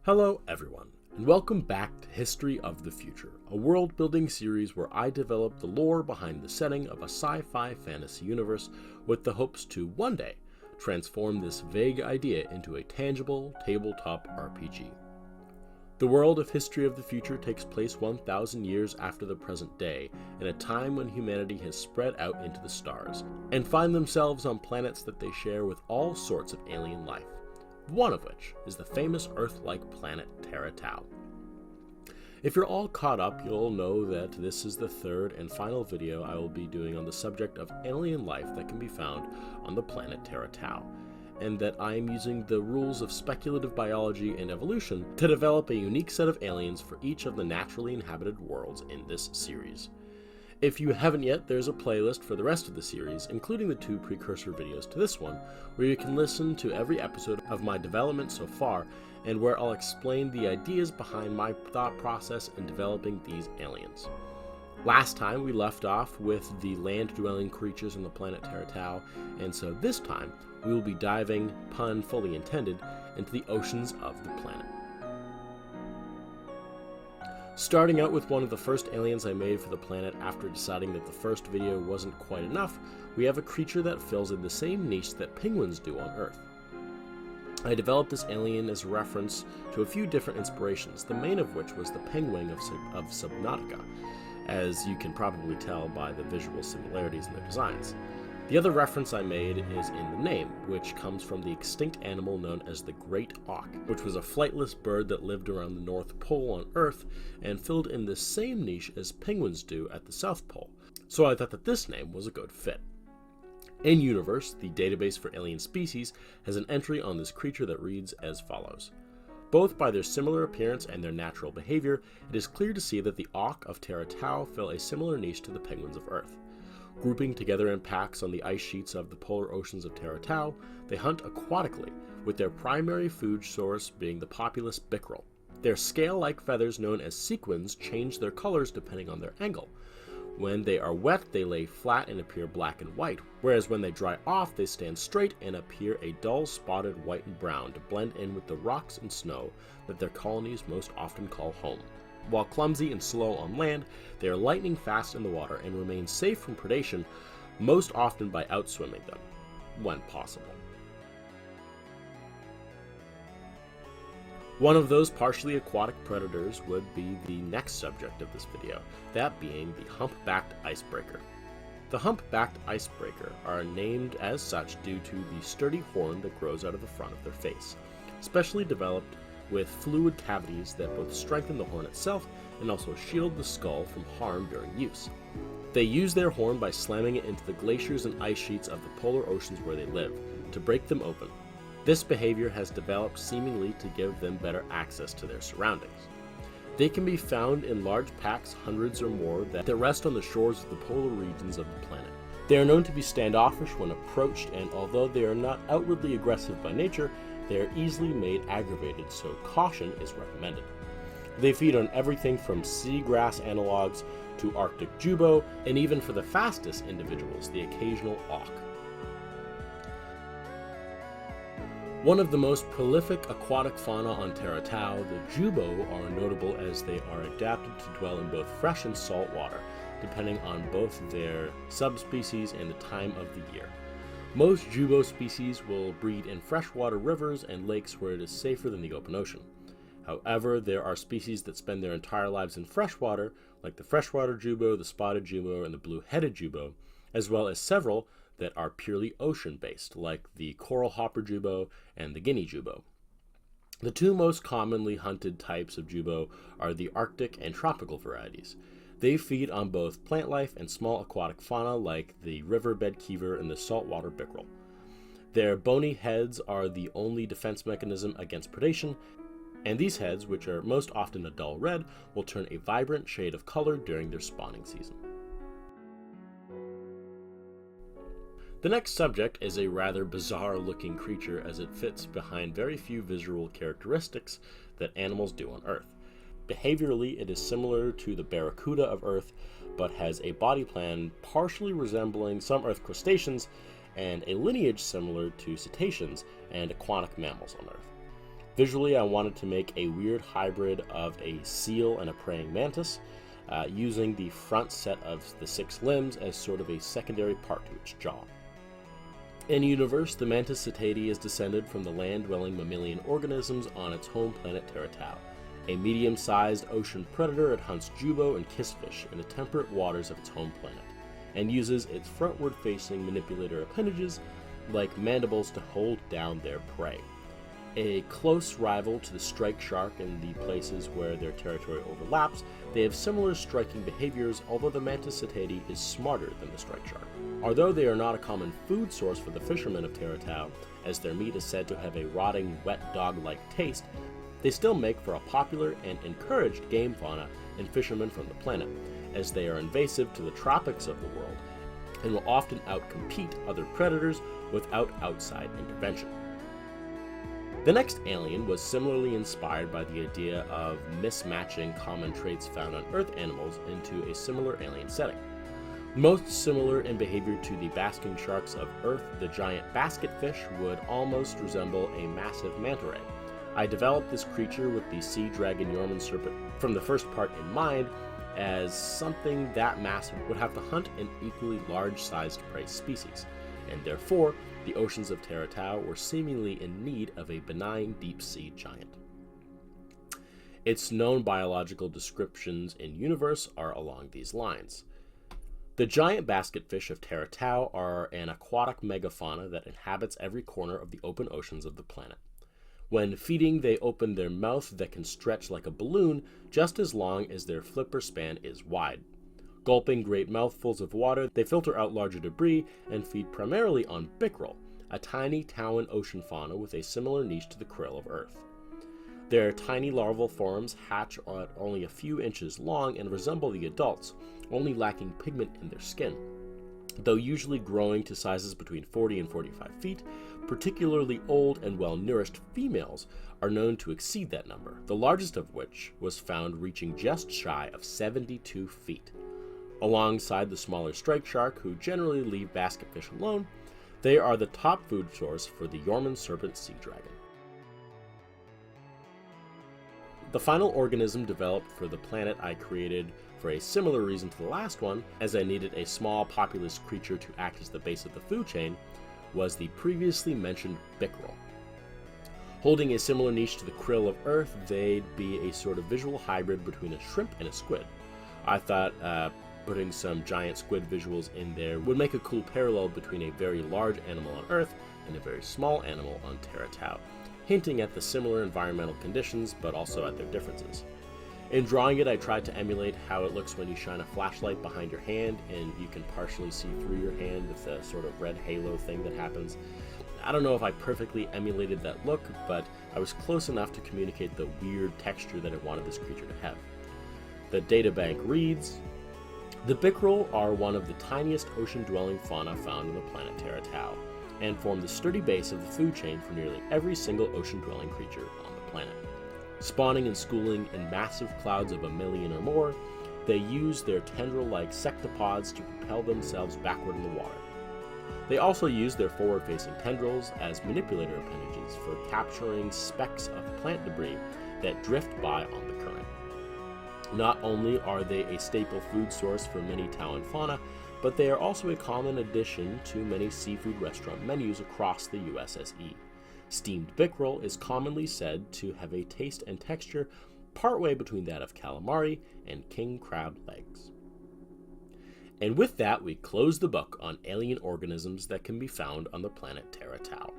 Hello everyone, and welcome back to History of the Future, a world-building series where I develop the lore behind the setting of a sci-fi fantasy universe with the hopes to, one day, transform this vague idea into a tangible tabletop RPG. The world of History of the Future takes place 1,000 years after the present day, in a time when humanity has spread out into the stars, and find themselves on planets that they share with all sorts of alien life. One of which is the famous Earth-like planet Teratau. If you're all caught up, you'll know that this is the third and final video I will be doing on the subject of alien life that can be found on the planet Teratau, and that I am using the rules of speculative biology and evolution to develop a unique set of aliens for each of the naturally inhabited worlds in this series. If you haven't yet, there's a playlist for the rest of the series, including the 2 precursor videos to this one, where you can listen to every episode of my development so far, and where I'll explain the ideas behind my thought process in developing these aliens. Last time we left off with the land-dwelling creatures on the planet Teratau, and so this time we will be diving, pun fully intended, into the oceans of the planet. Starting out with one of the first aliens I made for the planet after deciding that the first video wasn't quite enough, we have a creature that fills in the same niche that penguins do on Earth. I developed this alien as a reference to a few different inspirations, the main of which was the penguin of Subnautica, as you can probably tell by the visual similarities in their designs. The other reference I made is in the name, which comes from the extinct animal known as the Great Auk, which was a flightless bird that lived around the North Pole on Earth and filled in the same niche as penguins do at the South Pole, so I thought that this name was a good fit. In Universe, the database for alien species has an entry on this creature that reads as follows. Both by their similar appearance and their natural behavior, it is clear to see that the Auk of Teratau fill a similar niche to the penguins of Earth. Grouping together in packs on the ice sheets of the polar oceans of Teratau, they hunt aquatically, with their primary food source being the populous Biqral. Their scale-like feathers, known as sequins, change their colors depending on their angle. When they are wet, they lay flat and appear black and white, whereas when they dry off, they stand straight and appear a dull spotted white and brown to blend in with the rocks and snow that their colonies most often call home. While clumsy and slow on land, they are lightning fast in the water and remain safe from predation, most often by outswimming them, when possible. One of those partially aquatic predators would be the next subject of this video, that being the Hump-Backed Icebreaker. The Hump-Backed Icebreaker are named as such due to the sturdy horn that grows out of the front of their face, specially developed with fluid cavities that both strengthen the horn itself and also shield the skull from harm during use. They use their horn by slamming it into the glaciers and ice sheets of the polar oceans where they live, to break them open. This behavior has developed seemingly to give them better access to their surroundings. They can be found in large packs, hundreds or more, that rest on the shores of the polar regions of the planet. They are known to be standoffish when approached, and although they are not outwardly aggressive by nature, they are easily made aggravated, so caution is recommended. They feed on everything from seagrass analogs to Arctic Juubo, and even for the fastest individuals, the occasional auk. One of the most prolific aquatic fauna on Teratau, the Juubo are notable as they are adapted to dwell in both fresh and salt water, depending on both their subspecies and the time of the year. Most Juubo species will breed in freshwater rivers and lakes where it is safer than the open ocean. However, there are species that spend their entire lives in freshwater, like the freshwater Juubo, the spotted Juubo, and the blue-headed Juubo, as well as several that are purely ocean-based, like the coral hopper Juubo and the Guinea Juubo. The 2 most commonly hunted types of Juubo are the Arctic and tropical varieties. They feed on both plant life and small aquatic fauna like the riverbed keever and the saltwater Biqral. Their bony heads are the only defense mechanism against predation, and these heads, which are most often a dull red, will turn a vibrant shade of color during their spawning season. The next subject is a rather bizarre-looking creature as it fits behind very few visual characteristics that animals do on Earth. Behaviorally, it is similar to the barracuda of Earth, but has a body plan partially resembling some Earth crustaceans and a lineage similar to cetaceans and aquatic mammals on Earth. Visually, I wanted to make a weird hybrid of a seal and a praying mantis, using the front set of the 6 limbs as sort of a secondary part to its jaw. In universe, the Mantis Cetati is descended from the land-dwelling mammalian organisms on its home planet Teratau, a medium-sized ocean predator. It hunts Juubo and kissfish in the temperate waters of its home planet, and uses its frontward-facing manipulator appendages like mandibles to hold down their prey. A close rival to the strike shark in the places where their territory overlaps, they have similar striking behaviors, although the Mantis Cetati is smarter than the strike shark. Although they are not a common food source for the fishermen of Teratau, as their meat is said to have a rotting, wet dog-like taste, they still make for a popular and encouraged game fauna and fishermen from the planet, as they are invasive to the tropics of the world, and will often outcompete other predators without outside intervention. The next alien was similarly inspired by the idea of mismatching common traits found on Earth animals into a similar alien setting. Most similar in behavior to the basking sharks of Earth, the giant basketfish would almost resemble a massive manta ray. I developed this creature with the sea dragon Yorman serpent from the first part in mind, as something that massive would have to hunt an equally large-sized prey species, and therefore the oceans of Teratau were seemingly in need of a benign deep-sea giant. Its known biological descriptions in universe are along these lines. The giant basketfish of Teratau are an aquatic megafauna that inhabits every corner of the open oceans of the planet. When feeding, they open their mouth that can stretch like a balloon just as long as their flipper span is wide. Gulping great mouthfuls of water, they filter out larger debris and feed primarily on Biqral, a tiny Tauan ocean fauna with a similar niche to the krill of Earth. Their tiny larval forms hatch at only a few inches long and resemble the adults, only lacking pigment in their skin. Though usually growing to sizes between 40 and 45 feet, particularly old and well-nourished females are known to exceed that number, the largest of which was found reaching just shy of 72 feet. Alongside the smaller strike shark, who generally leave basketfish alone, they are the top food source for the Yorman serpent sea dragon. The final organism developed for the planet I created for a similar reason to the last one, as I needed a small populous creature to act as the base of the food chain, was the previously mentioned Biqral. Holding a similar niche to the krill of Earth, they'd be a sort of visual hybrid between a shrimp and a squid. I thought putting some giant squid visuals in there would make a cool parallel between a very large animal on Earth and a very small animal on Teratau, hinting at the similar environmental conditions but also at their differences. In drawing it, I tried to emulate how it looks when you shine a flashlight behind your hand and you can partially see through your hand with the sort of red halo thing that happens. I don't know if I perfectly emulated that look, but I was close enough to communicate the weird texture that I wanted this creature to have. The databank reads, "The Biqral are one of the tiniest ocean-dwelling fauna found on the planet Teratau, and form the sturdy base of the food chain for nearly every single ocean-dwelling creature on the planet. Spawning and schooling in massive clouds of 1 million or more, they use their tendril-like sectopods to propel themselves backward in the water. They also use their forward-facing tendrils as manipulator appendages for capturing specks of plant debris that drift by on the current. Not only are they a staple food source for many Tauan fauna, but they are also a common addition to many seafood restaurant menus across the USSE. Steamed Biqral is commonly said to have a taste and texture partway between that of calamari and king crab legs." And with that, we close the book on alien organisms that can be found on the planet Teratau.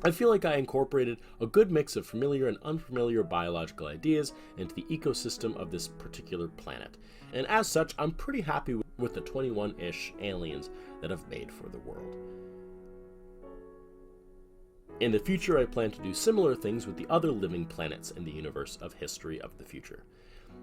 I feel like I incorporated a good mix of familiar and unfamiliar biological ideas into the ecosystem of this particular planet, and as such, I'm pretty happy with the 21-ish aliens that I've made for the world. In the future, I plan to do similar things with the other living planets in the universe of History of the Future.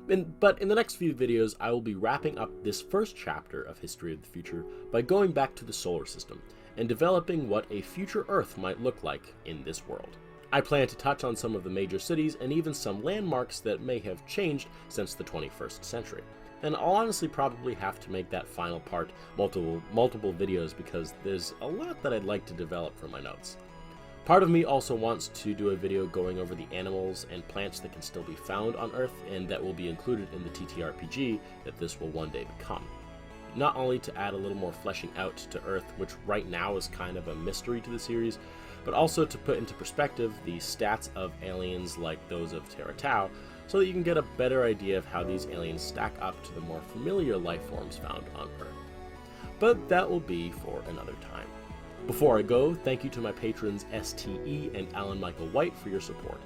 But in the next few videos, I will be wrapping up this first chapter of History of the Future by going back to the solar system and developing what a future Earth might look like in this world. I plan to touch on some of the major cities and even some landmarks that may have changed since the 21st century. And I'll honestly probably have to make that final part multiple videos because there's a lot that I'd like to develop from my notes. Part of me also wants to do a video going over the animals and plants that can still be found on Earth and that will be included in the TTRPG that this will one day become. Not only to add a little more fleshing out to Earth, which right now is kind of a mystery to the series, but also to put into perspective the stats of aliens like those of Teratau, so that you can get a better idea of how these aliens stack up to the more familiar life forms found on Earth. But that will be for another time. Before I go, thank you to my patrons STE and Alan Michael White for your support.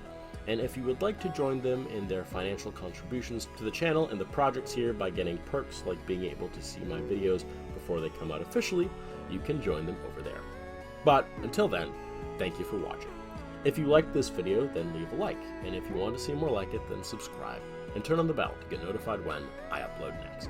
And if you would like to join them in their financial contributions to the channel and the projects here by getting perks like being able to see my videos before they come out officially, you can join them over there. But until then, thank you for watching. If you liked this video, then leave a like, and if you want to see more like it, then subscribe, and turn on the bell to get notified when I upload next.